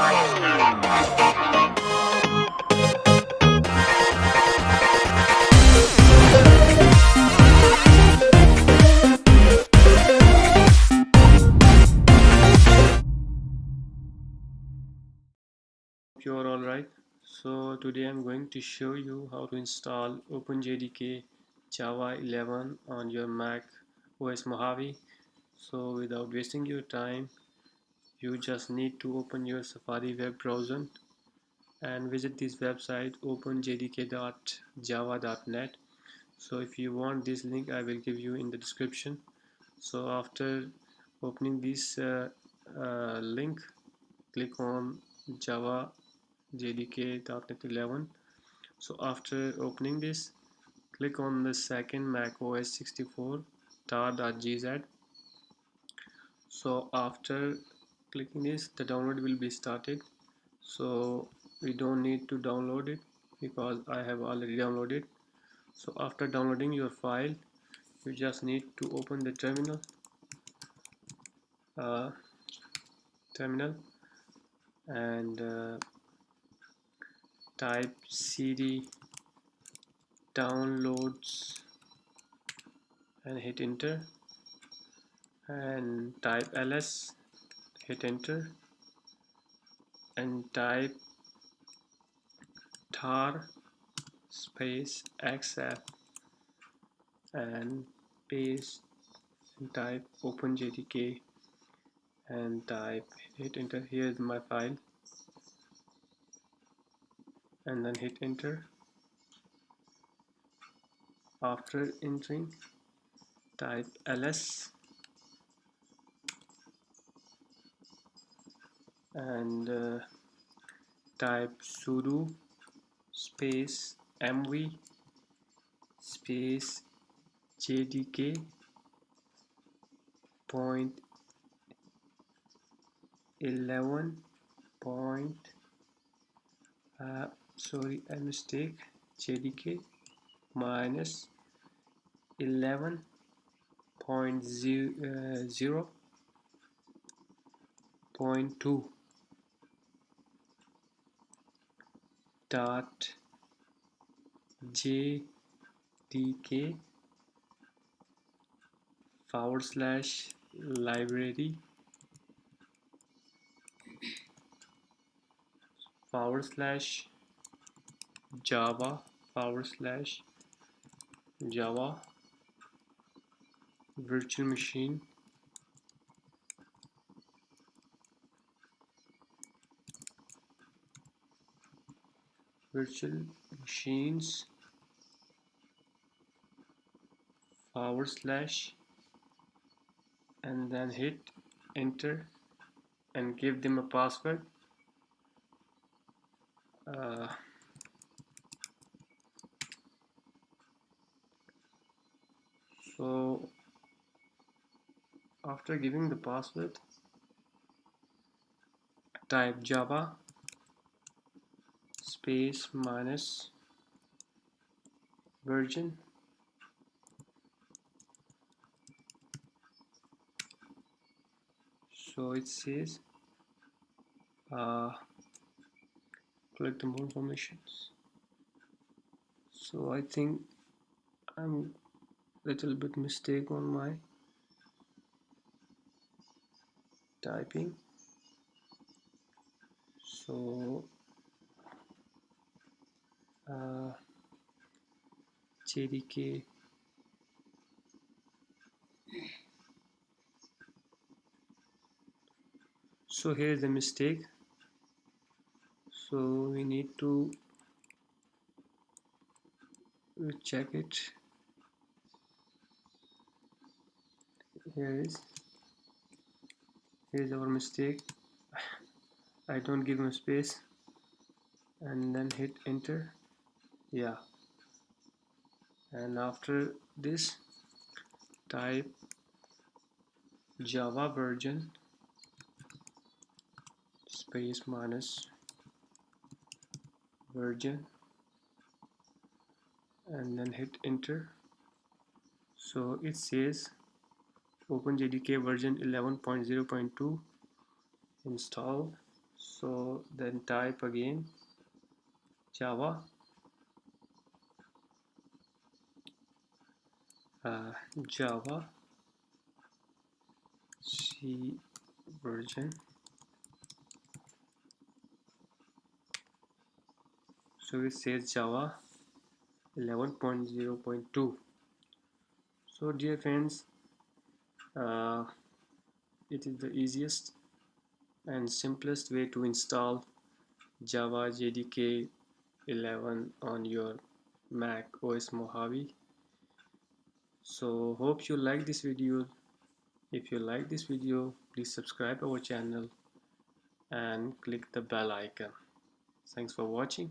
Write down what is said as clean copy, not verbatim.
You're all right. So today I'm going to show you how to install openjdk Java 11 on your Mac OS Mojave. So without wasting your time, you just need to open your Safari web browser and visit this website openjdk.java.net. So if you want this link, I will give you in the description. So after opening this link, click on Java JDK.NET 11. So after opening this, click on the second Mac OS 64 tar.gz. So after clicking this, the download will be started. So we don't need to download it because I have already downloaded. So after downloading your file, you just need to open the uh, terminal and type cd downloads and hit enter, and type ls, hit enter, and type tar space xf and paste and type openjdk and type hit enter. Here is my file, and then hit enter. After entering, type ls and type sudo space mv space jdk point 11 point sorry, a mistake, jdk minus 11.0.2 dot jdk forward slash library forward slash java forward slash java virtual machine virtual machines forward slash, and then hit enter and give them a password. So after giving the password, type java space minus version, so it says collect the more informations. So I think I'm little bit mistake on my typing, so jdk so here is the mistake, so we need to check it. Here's our mistake. I don't give him space and then hit enter. Yeah, and after this type java version space minus version and then hit enter. So it says openjdk version 11.0.2 installed. So then type again Java, Java C version. So it says Java 11.0.2. So dear friends, uh, it is the easiest and simplest way to install Java JDK 11 on your Mac OS Mojave. So hope you like this video. If you like this video, please subscribe our channel and click the bell icon. Thanks for watching.